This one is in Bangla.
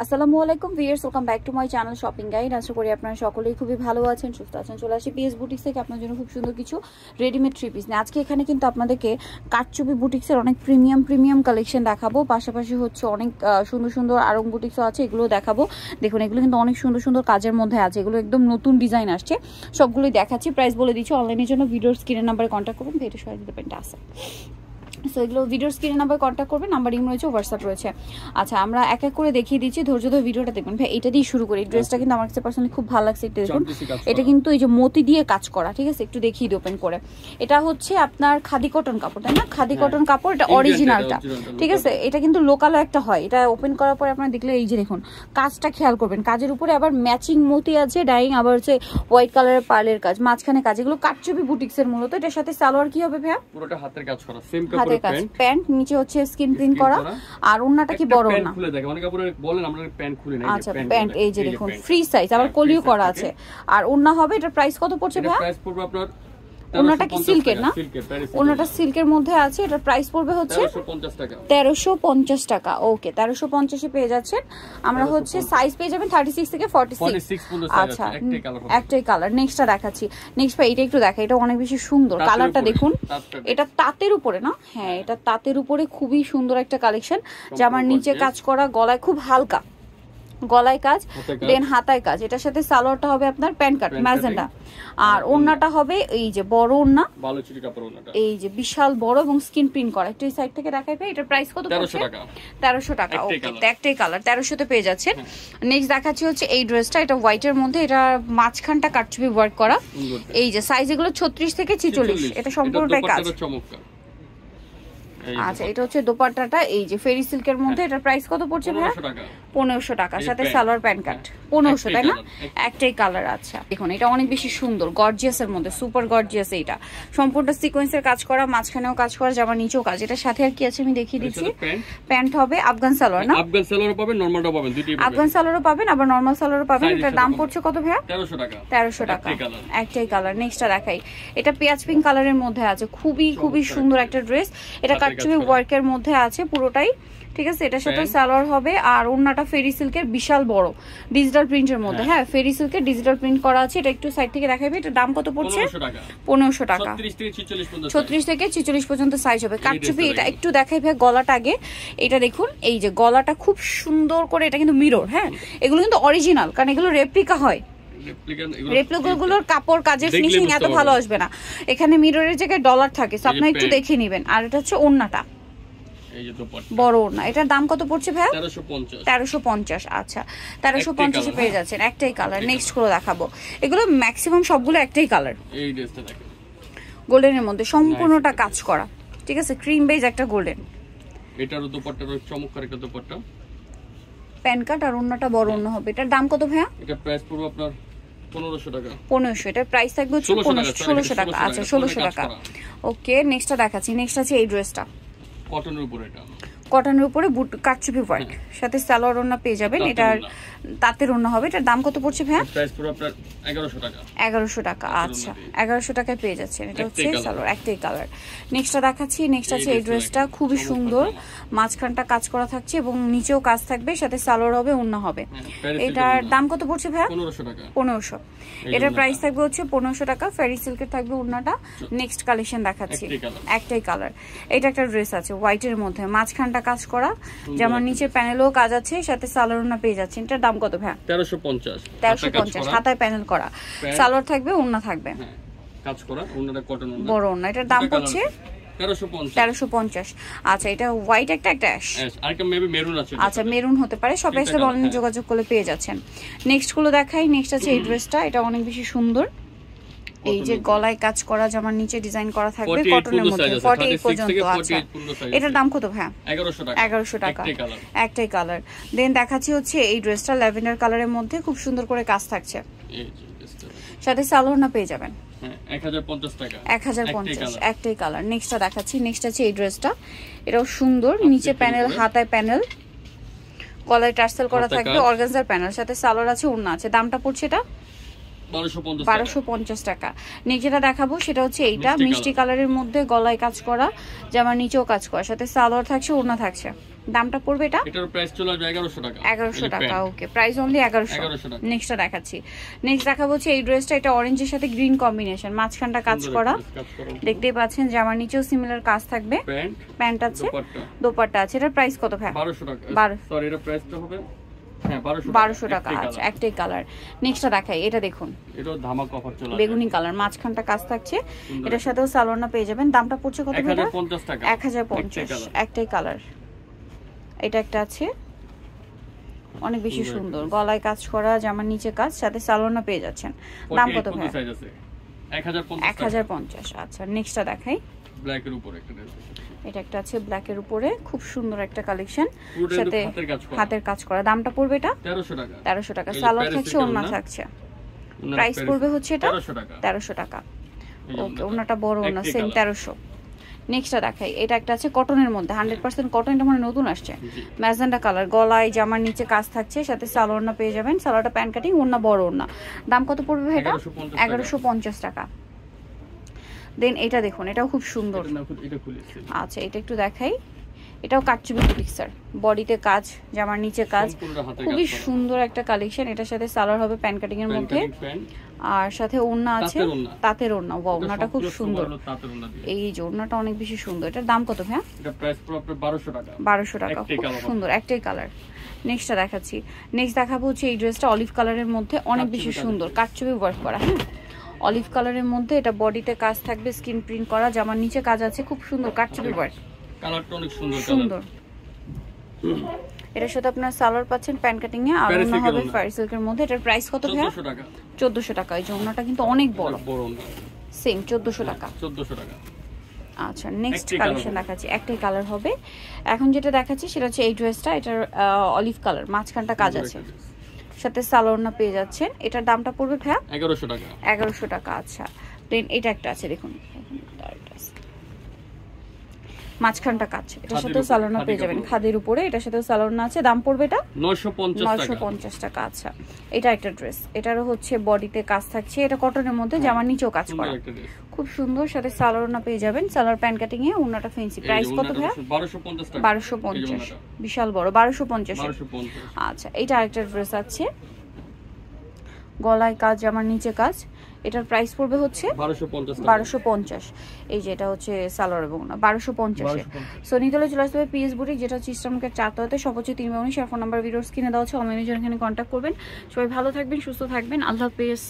আসসালামু আলাইকুম viewers, welcome back to my channel shopping guide. আশা করি আপনারা সকলেই খুবই ভালো আছেন, সুস্থ আছেন। চলে আসি পিএস বুটিক্স থেকে আপনার জন্য খুব সুন্দর কিছু রেডিমেড থ্রি পিস নিয়ে। আজকে এখানে কিন্তু আপনাদেরকে কারচুপি বুটিক্সের অনেক প্রিমিয়াম কালেকশন দেখাবো। পাশাপাশি হচ্ছে অনেক সুন্দর সুন্দর আরং বুটিক্সও আছে, এগুলো দেখাবো। দেখুন এগুলো কিন্তু অনেক সুন্দর সুন্দর কাজের মধ্যে আছে, এগুলো একদম নতুন ডিজাইন আসছে, সবগুলোই দেখাচ্ছি। প্রাইস বলে দিচ্ছি। অনলাইনের জন্য ভিডিওর স্ক্রিনের নাম্বারে কন্ট্যাক্ট করুন। ভিডিও সরাই দিতে পেনটা আছে। সো এগুলো ভিডিওর স্ক্রিনের নাম্বার কন্ট্যাক্ট করবেন, নাম্বার ইম রয়েছে, হোয়াটসঅ্যাপ রয়েছে। আচ্ছা, আমরা এক এক করে দেখিয়ে দিচ্ছি, ধৈর্য ধরে ভিডিওটা দেখবেন। ভাই এটা দিয়ে শুরু করি। ড্রেসটা কিন্তু আমার কাছে পার্সোনালি খুব ভালো লাগছে। এটা দেখুন, এটা কিন্তু এই যে মতি দিয়ে কাজ করা, ঠিক আছে? একটু দেখিয়ে দিই ওপেন করে। এটা হচ্ছে আপনার খাদি কটন কাপড়, তাই না? খাদি কটন কাপড়, এটা অরিজিনালটা, ঠিক আছে? এটা কিন্তু লোকালও একটা হয়। এটা ওপেন করার পরে আপনারা দেখলে এই যে দেখুন কাজটা খেয়াল করবেন। কাজের উপরে আবার ম্যাচিং মতি আছে, ডাইং, আবার হচ্ছে হোয়াইট কালারের পার্লের কাজ, মাঝখানে কাজ। এগুলো কারচুপি বুটিক্সের মূলত। এটার সাথে সালোয়ার কি হবে ভাইয়া? পুরোটা হাতের কাজ করা, সেম কাপড়ের প্যান্ট, নিচে হচ্ছে স্কিন প্রিন্ট করা, আর ওন্নাটা কি বড় না? খুলে দেখেন অনেক কাপড়ে বলেন আমরা প্যান্ট খুলে নাই। আচ্ছা, প্যান্ট এই যে দেখুন ফ্রি সাইজ, আবার কলিও করা আছে। আর ওন্না হবে, এটা প্রাইস কত পড়ছে ভাই? প্রাইস পড়বে আপনার, ওন্নাটা কি সিল্কের না? ওন্নাটা সিল্কের মধ্যে আছে। এটা প্রাইস পড়বে হচ্ছে 1350 টাকা। ওকে, 1350 এ পেয়ে যাচ্ছেন। আমরা হচ্ছে সাইজ পেয়ে যাবেন 36 থেকে 46 পর্যন্ত। আচ্ছা, একটাই কালার। নেক্সটটা দেখাচ্ছি। নেক্সট ভাই এটা একটু দেখা, এটা অনেক বেশি সুন্দর। কালারটা দেখুন, এটা তাঁতের উপরে না? হ্যাঁ, এটা তাঁতের উপরে খুবই সুন্দর একটা কালেকশন। জামার নিচে কাজ করা, গলায় খুব হালকা গলায় কাজ, দেন হাতায় কাজ। এটার সাথে সালোয়ারটা হবে আপনার প্যান্ট কাট ম্যাজেন্ডা, আর ওন্নাটা হবে এই যে বড় ওন্না, বালুচুরি কাপড় ওন্নাটা, এই যে বিশাল বড় এবং স্কিন প্রিন্ট করা। একটু এই সাইড থেকে দেখাই ভাই। এটার প্রাইস কত পড়ছে? 1300 টাকা। ওকে, একটাই কালার, 1300 তে পেয়ে যাচ্ছেন। নেক্সট দেখাচ্ছি হচ্ছে এই ড্রেসটা। এটা হোয়াইটের মধ্যে, এটা মাঝখানটা কারচুপি ওয়ার্ক করা। এই যে সাইজ এগুলো 36 থেকে 46। এটা সম্পূর্ণটাই কাজ। আচ্ছা, এটা হচ্ছে দোপাট্টাটা এই যে ফেরি সিল্কের মধ্যে। এটার প্রাইস কত পড়ছে ভাই? 1500 টাকা, সাথে সালোয়ার প্যান্ট কাট। 1500, তাই না? একটাই কালার। আচ্ছা দেখুন, এটা অনেক বেশি সুন্দর, গর্জিয়াস এর মধ্যে, সুপার গর্জিয়াস। এটা সম্পূর্ণ সিকোয়েন্সের কাজ করা, মাঝখানেও কাজ করা, জামার নিচেও কাজ। এটার সাথে আর কি আছে আমি দেখিয়ে দিচ্ছি। প্যান্ট হবে আফগান সালোয়ার না? আফগান সালোয়ারও পাবেন, নরমালটাও পাবেন, দুটোই পাবেন। আফগান সালোয়ারও পাবেন, আবার নরমাল সালোয়ারও পাবেন। এটার দাম পড়ছে কত ভাই? 1300 টাকা। 1300 টাকা, একটাই কালার। নেক্সটটা দেখাই। এটা পেঁয়াজ পিঙ্ক কালারের মধ্যে আছে, খুবই সুন্দর একটা ড্রেস। এটা কারচুপি ওয়ার্কের মধ্যে আছে পুরোটাই, ঠিক আছে? এটার সাথে সালোয়ার হবে, আর ওন্নাটা ফেরি সিল্কের বিশাল বড় ডিজিটাল প্রিন্টের মধ্যে। হ্যাঁ, ফেরি সিল্কের ডিজিটাল প্রিন্ট করা আছে। এটা একটু সাইড থেকে দেখাবে। এটা দাম কত পড়ছে? 1500 টাকা। 36 থেকে 46 পর্যন্ত সাইজ হবে। কারচুপি এটা একটু দেখাই ভাই। গলাটা আগে এটা দেখুন, এই যে গলাটা খুব সুন্দর করে, এটা কিন্তু মিরর। হ্যাঁ, এগুলো কিন্তু অরিজিনাল, কারণ এগুলো রেপ্লিকা হয়। রেপ্লিকাগুলোর কাপড় কাজের ফিনিশিং এত ভালো আসবে না। এখানে মিররের জায়গায় ডলার থাকে, সো আপনারা একটু দেখে নেবেন। আর এটা হচ্ছে ওন্নাটা বড় ওন্না। এটার দাম কত পড়ছে ভাই? 1350। আচ্ছা, 1350 পেয়ে যাচ্ছেন। একটাই কালার। নেক্সট গুলো দেখাবো। এগুলো ম্যাক্সিমাম সবগুলো একটাই কালার। এই ড্রেসটা দেখেন, গোল্ডেনের মধ্যে সম্পূর্ণটা কাজ করা, ঠিক আছে? ক্রিম বেজ একটা গোল্ডেন। এটারও দোপাট্টার চমৎকার একটা দোপাট্টা, প্যান কাট, আর ওন্নাটা বড় ওন্না হবে। এটার দাম কত ভাইয়া? এটা প্রাইস পড়বে আপনার 1500 টাকা। 1500। এটার প্রাইস থাকবে হচ্ছে 1600 টাকা। আচ্ছা, 1600 টাকা। ওকে, নেক্সটটা দেখাচ্ছি। নেক্সট আছে এই ড্রেসটা, কটনের উপরে। এটা কটনের উপরে বুট কারচুপি ওয়ার্ক, সাথে সালোয়ার ওন্না পেয়ে যাবেন। এটার তাঁতের ওন্না হবে। এটার দাম কত পড়ছে ভাইয়া? প্রাইস পুরো আপনার 1100 টাকা। 1100 টাকা। আচ্ছা, 1100 টাকায় পেয়ে যাচ্ছেন। এটা হচ্ছে সালোয়ার, একটাই কালার। নেক্সটটা দেখাচ্ছি। নেক্সট আছে এই ড্রেসটা, খুবই সুন্দর। মাঝখানটা কাজ করা থাকছে এবং নিচেও কাজ থাকবে, সাথে সালোয়ার হবে, ওন্না হবে। এটার দাম কত পড়ছে ভাইয়া? 1500 টাকা। 1500। এটার প্রাইস থাকবে হচ্ছে 1500 টাকা। ফেরি সিল্কের থাকবে ওন্নাটা। নেক্সট কালেকশন দেখাচ্ছি, একটাই কালার। এটা একটা ড্রেস আছে হোয়াইটের মধ্যে, মাঝখানটা কাজ করা, যেমন নিচে প্যানেলও কাজ আছে, সাথে সালোয়ার ওন্না পেয়ে যাচ্ছে। এটার দাম কত ভাই? 1350। 1350, হাতায় প্যানেল করা, সালোয়ার থাকবে, ওন্না থাকবে, কাজ করা, ওন্নাটা কটন ওন্না, বড় ওন্না। এটার দাম পড়ছে 1350। আচ্ছা, এটা হোয়াইট একটা অ্যাশ, আরেকটা মেবি মেরুন আছে। আচ্ছা, মেরুন হতে পারে। সবাই সাথে অনলাইনে যোগাযোগ করলে পেয়ে যাচ্ছেন। নেক্সট গুলো দেখাই। নেক্সট আছে এই ড্রেসটা। এটা অনেক বেশি সুন্দর। এই যে গলায় কাজ করা, জামার নিচে ডিজাইন করা থাকবে, কটনের মধ্যে 48 পর্যন্ত। আচ্ছা, এটার দাম কত ভাই? 1100 টাকা, একটাই কালার। দেন দেখাচ্ছি হচ্ছে এই ড্রেসটা ল্যাভেন্ডার কালারের মধ্যে, খুব সুন্দর করে কাজ থাকছে, সাথে সালোয়ার না পেয়ে যাবেন। 1050 টাকা। 1050, একটাই কালার। নেক্সটটা দেখাচ্ছি। নেক্সট আছে এই ড্রেসটা। এটাও সুন্দর, নিচে প্যানেল, হাতায় প্যানেল, গলায় টার্সেল করা থাকবে, অর্গানজার প্যানেল, সাথে সালোয়ার আছে, ওন্না আছে। দামটা পড়ছে এটা 1250 টাকা। নেক্সট যেটা দেখাবো সেটা হচ্ছে এইটা, মিষ্টি কালারের মধ্যে, গলায় কাজ করা, জামার নিচেও কাজ করা, সাথে সালোয়ার থাকছে, ওড়না থাকছে। দামটা পড়বে এটা? এটার প্রাইস চলে আসবে 1100 টাকা। 1100 টাকা। ওকে, প্রাইস অনলি 1100 টাকা। নেক্সটটা দেখাচ্ছি। নেক্সট দেখাবো হচ্ছে এই ড্রেসটা, এটা অরেঞ্জের সাথে গ্রিন কম্বিনেশন, মাঝখানটা কাজ করা, দেখতেই পাচ্ছেন। জামার নিচেও সিমিলার কাজ থাকবে, প্যান্ট আছে, দোপাট্টা আছে। এটার প্রাইস কত ভাই? 1200 টাকা। সরি, এটা প্রাইসটা হবে 1200 টাকা। আচ্ছা, একটাই কালার। নেক্সটটা দেখাই, এটা দেখুন, এটা ধামাকা অফার চলে আসবে, বেগুনি কালার, মাঝখানটা কাজ থাকছে। এটার সাথেও সালোয়ারটা পেয়ে যাবেন। দামটা পড়ছে কত? 1050 টাকা। 1050, একটাই কালার। এটা একটা আছে, অনেক বেশি সুন্দর, গলায় কাজ করা, জামার নিচে কাজ, সাথে সালোয়ারটা পেয়ে যাচ্ছেন। দাম কত ভাই? 1050। আচ্ছা, নেক্সটটা দেখাই, ব্ল্যাকের উপরে একটা ড্রেস। এটা একটা আছে ব্ল্যাকের উপরে, খুব সুন্দর একটা কালেকশন, সাথে হাতের কাজ করা। দামটা পড়বে এটা? 1300 টাকা। 1300 টাকা। সালোয়ার থাকছে, ওড়না থাকছে। প্রাইস পড়বে হচ্ছে এটা 1300 টাকা। ওকে, ওড়নাটা বড় ওড়না, সেম 1300। নেক্সটটা দেখাই, এটা একটা আছে কটনের মধ্যে, 100% কটন, এটা মানে নতুন আসছে, ম্যাজেন্ডা কালার, গলায় জামার নিচে কাজ থাকছে, সাথে সালোয়ারটা পেয়ে যাবেন। সালোয়ারটা প্যান্ট কাটিং, ওড়না বড় ওড়না। দাম কত পড়বে এটা? 1150 টাকা। দেন এটা দেখুন, এটাও খুব সুন্দর। আচ্ছা, এটা একটু দেখাই, এটাও কাটচুপি বুটিক্সের, বডিতে কাজ, জামার নিচে কাজ, খুবই সুন্দর একটা কালেকশন। এটার সাথে সালোয়ার হবে প্যান্ট কাটিং এর মধ্যে, আর সাথে ওড়না আছে, তাঁতের ওড়না। ওয়াও, ওড়নাটা খুব সুন্দর, এই যে ওড়নাটা অনেক বেশি সুন্দর। এটার দাম কত ভাই? এটা প্রাইস পুরো 1200 টাকা। 1200 টাকা, খুব সুন্দর, একটাই কালার। নেক্সটটা দেখাচ্ছি। নেক্সট দেখাবো হচ্ছে এই ড্রেসটা অলিভ কালারের মধ্যে, অনেক বেশি সুন্দর, কাটচুপি ওয়ার্ক করা। হ্যাঁ, অলিভ কালারের মধ্যে, এটা বডিতে কাজ থাকবে, স্কিন প্রিন্ট করা, জামার নিচে কাজ আছে, খুব সুন্দর, কাটচুপি ওয়ার্ক, কালারটা অনেক সুন্দর। এটার সাথে আপনার সালোয়ার পাচ্ছেন প্যান্ট কাটিং এ, আর ওড়না হবে ফারি সিল্কের মধ্যে। এটার প্রাইস কত ভাই? 1400 টাকা। 1400 টাকা। এই যে ওড়নাটা কিন্তু অনেক বড়, সেম 1400 টাকা। 1400 টাকা। আচ্ছা, নেক্সট কালেকশন দেখাচ্ছি, একটাই কালার হবে। এখন যেটা দেখাচ্ছি সেটা হচ্ছে এই ড্রেসটা, এটার অলিভ কালার, মাঝখানটা কাজ আছে, সাথে সালোয়ারটা পেয়ে যাচ্ছেন। এটার দামটা পড়বে ভাই 1100 টাকা। 1100 টাকা। আচ্ছা, দেন এটা একটা আছে, দেখুন, মাঝখানটা কাজ, এটার সাথেও সালোয়ারটা পেয়ে যাবেন, খাদির উপরে, এটার সাথেও সালোয়ারটা আছে। দাম পড়বে এটা 950 টাকা। আচ্ছা, এটা একটা ড্রেস, এটারও হচ্ছে বডিতে কাজ থাকছে, এটা কটনের মধ্যে, জামার নিচেও কাজ করা, খুব সুন্দর, সাথে সালোয়ারটা পেয়ে যাবেন, সালোয়ার প্যান্ট কাটিং এ, ওড়নাটা ফেন্সি। প্রাইস কত ভাই? 1250 টাকা। 1250, বিশাল বড়, 1250। আচ্ছা, এটা আরেকটা ড্রেস আছে, গলায় কাজ, জামার নিচে কাজ, এটার প্রাইস পড়বে হচ্ছে 1250। এই যে এটা হচ্ছে সালোয়ার এবং 1250 এ। সো নিতলে চলে আসতে হবে পিএস বুটিক, যেটা হচ্ছে ইস্টার্নকে 4 সব হচ্ছে 3 ফোন নাম্বার ভিডিওস কিনে দেওয়া হচ্ছে, অনলাইনে জন্য এখানে কন্ট্যাক্ট করবেন। সবাই ভালো থাকবেন, সুস্থ থাকবেন, আল্লাহ হাফেজ।